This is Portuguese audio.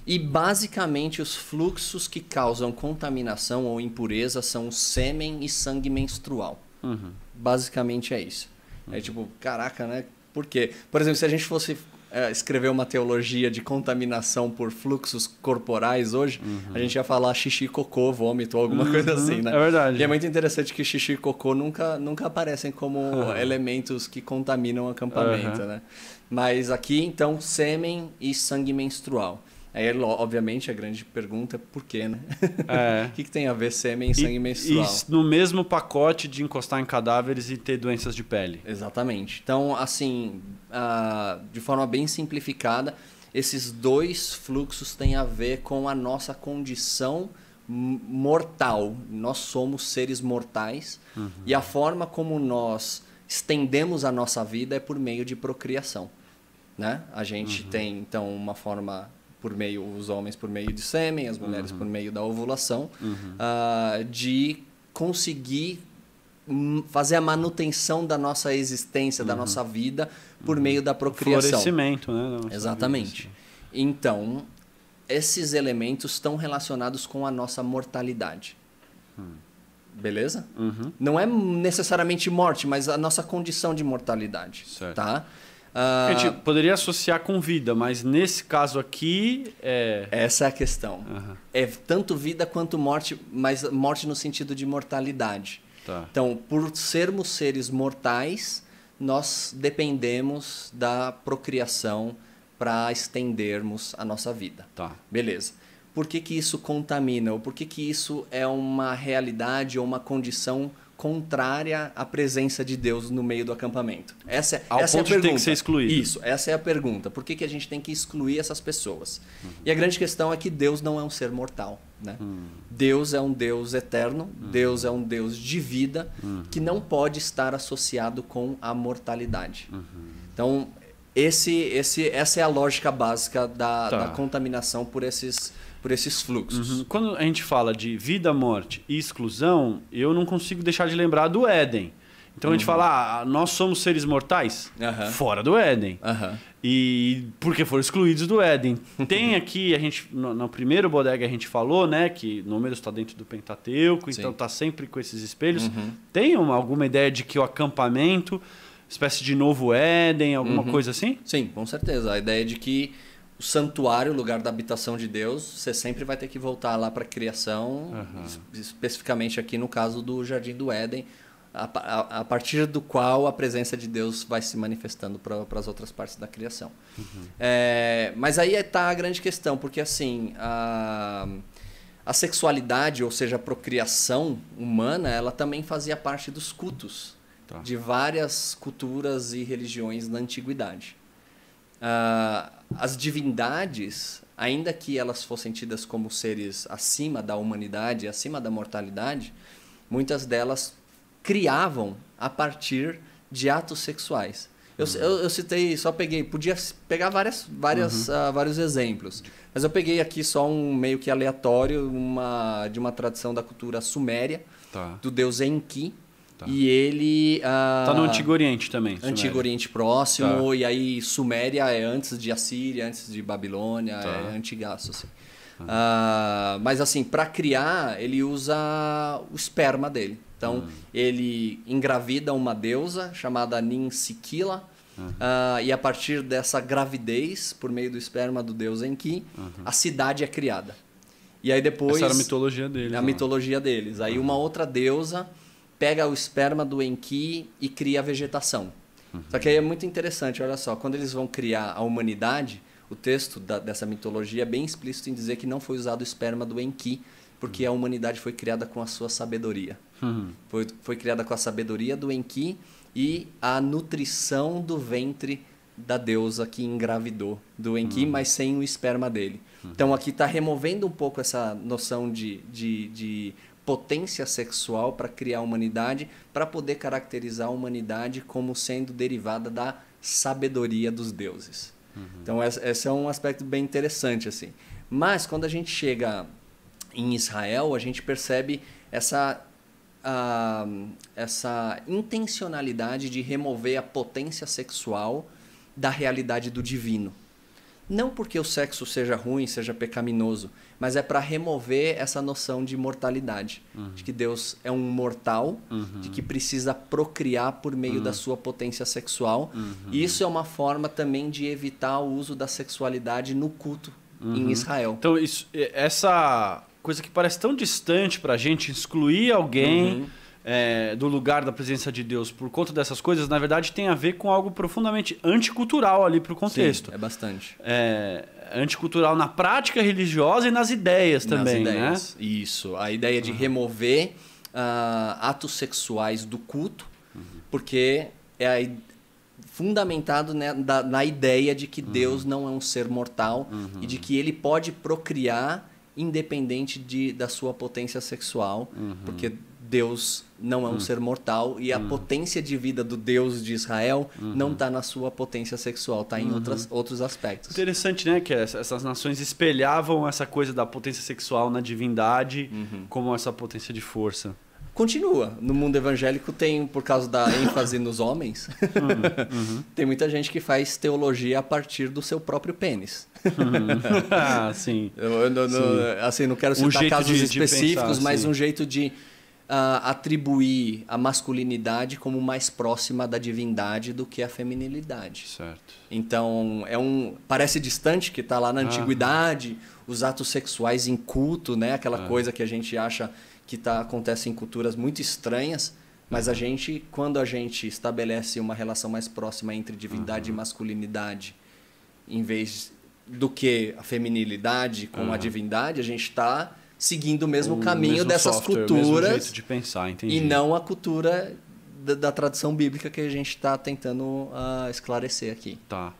E basicamente os fluxos que causam contaminação ou impureza são o sêmen e sangue menstrual. Basicamente é isso. É tipo, caraca, né? Por quê? Por exemplo, se a gente fosse escrever uma teologia de contaminação por fluxos corporais hoje, a gente ia falar xixi, cocô, vômito, alguma coisa assim, né? É verdade. E é muito interessante que xixi e cocô nunca aparecem como elementos que contaminam o acampamento, né? Mas aqui, então, sêmen e sangue menstrual. Aí, obviamente, a grande pergunta é por quê, né? O que tem a ver sêmen e sangue menstrual? E no mesmo pacote de encostar em cadáveres e ter doenças de pele. Exatamente. Então, assim, de forma bem simplificada, esses dois fluxos têm a ver com a nossa condição mortal. Nós somos seres mortais e a forma como nós estendemos a nossa vida é por meio de procriação, né? A gente tem, então, uma forma... os homens por meio de sêmen, as mulheres por meio da ovulação, de conseguir fazer a manutenção da nossa existência, da nossa vida, por meio da procriação. Florescimento, né? Exatamente. Vida, então, esses elementos estão relacionados com a nossa mortalidade. Beleza? Não é necessariamente morte, mas a nossa condição de mortalidade. Certo. Tá? A gente poderia associar com vida, mas nesse caso aqui Essa é a questão. É tanto vida quanto morte, mas morte no sentido de mortalidade. Tá. Então, por sermos seres mortais, nós dependemos da procriação para estendermos a nossa vida. Tá. Beleza. Por que isso contamina? Ou por que isso é uma realidade ou uma condição contrária à presença de Deus no meio do acampamento? Essa é a pergunta. De ter que ser excluído. Isso, essa é a pergunta. Por que a gente tem que excluir essas pessoas? E a grande questão é que Deus não é um ser mortal, né? Deus é um Deus eterno, Deus é um Deus de vida, que não pode estar associado com a mortalidade. Então, essa é a lógica básica da contaminação por esses fluxos. Quando a gente fala de vida, morte e exclusão, eu não consigo deixar de lembrar do Éden. Então a gente fala, nós somos seres mortais? Fora do Éden. E porque foram excluídos do Éden. Tem aqui, no primeiro bodega a gente falou, né, que Números está dentro do Pentateuco, então está sempre com esses espelhos. Tem alguma ideia de que o acampamento, espécie de novo Éden, alguma coisa assim? Sim, com certeza. A ideia de que o santuário, o lugar da habitação de Deus, você sempre vai ter que voltar lá para a criação, especificamente aqui no caso do Jardim do Éden, a partir do qual a presença de Deus vai se manifestando para as outras partes da criação. Mas aí está a grande questão, porque assim, a sexualidade, ou seja, a procriação humana, ela também fazia parte dos cultos de várias culturas e religiões na antiguidade. As divindades, ainda que elas fossem tidas como seres acima da humanidade, acima da mortalidade, muitas delas criavam a partir de atos sexuais. Eu citei, podia pegar vários exemplos, mas eu peguei aqui só um meio que aleatório de uma tradição da cultura suméria, do deus Enki. E ele... Está no Antigo Oriente também. Antigo Oriente Próximo, e aí Suméria é antes de Assíria, antes de Babilônia, é antigaço. Assim. Mas assim, para criar, ele usa o esperma dele. Então, ele engravida uma deusa chamada Ninsikila, e a partir dessa gravidez, por meio do esperma do deus Enki, a cidade é criada. E aí depois... Essa era a mitologia deles. A mitologia deles. Aí uma outra deusa pega o esperma do Enki e cria a vegetação. Só que aí é muito interessante, olha só, quando eles vão criar a humanidade, o texto dessa mitologia é bem explícito em dizer que não foi usado o esperma do Enki, porque a humanidade foi criada com a sua sabedoria. Foi criada com a sabedoria do Enki e a nutrição do ventre da deusa que engravidou do Enki, mas sem o esperma dele. Então aqui está removendo um pouco essa noção de potência sexual para criar a humanidade, para poder caracterizar a humanidade como sendo derivada da sabedoria dos deuses. Então esse é um aspecto bem interessante, assim. Mas quando a gente chega em Israel, a gente percebe essa intencionalidade de remover a potência sexual da realidade do divino. Não porque o sexo seja ruim, seja pecaminoso, mas é para remover essa noção de mortalidade. De que Deus é um mortal, de que precisa procriar por meio da sua potência sexual. E isso é uma forma também de evitar o uso da sexualidade no culto em Israel. Então, essa coisa que parece tão distante para a gente, excluir alguém do lugar da presença de Deus por conta dessas coisas, na verdade tem a ver com algo profundamente anticultural ali para o contexto. Sim, é bastante. Anticultural na prática religiosa e nas ideias também, nas ideias, né? Isso, a ideia de remover atos sexuais do culto, porque é fundamentado, né, na ideia de que Deus não é um ser mortal e de que ele pode procriar independente da sua potência sexual, porque Deus não é um ser mortal e a potência de vida do Deus de Israel não está na sua potência sexual, está em outros aspectos. Interessante, né? Que essas nações espelhavam essa coisa da potência sexual na divindade como essa potência de força. Continua. No mundo evangélico tem, por causa da ênfase nos homens, tem muita gente que faz teologia a partir do seu próprio pênis. Sim. Assim, não quero citar casos específicos, mas um jeito de atribuir a masculinidade como mais próxima da divindade do que a feminilidade. Certo. Então, parece distante, que está lá na antiguidade, os atos sexuais em culto, né? Aquela coisa que a gente acha que acontece em culturas muito estranhas, mas quando a gente estabelece uma relação mais próxima entre divindade e masculinidade, em vez do que a feminilidade com a divindade, a gente está seguindo o mesmo caminho dessas culturas, o mesmo jeito de pensar, entendi. E não a cultura da tradição bíblica que a gente está tentando esclarecer aqui. Tá.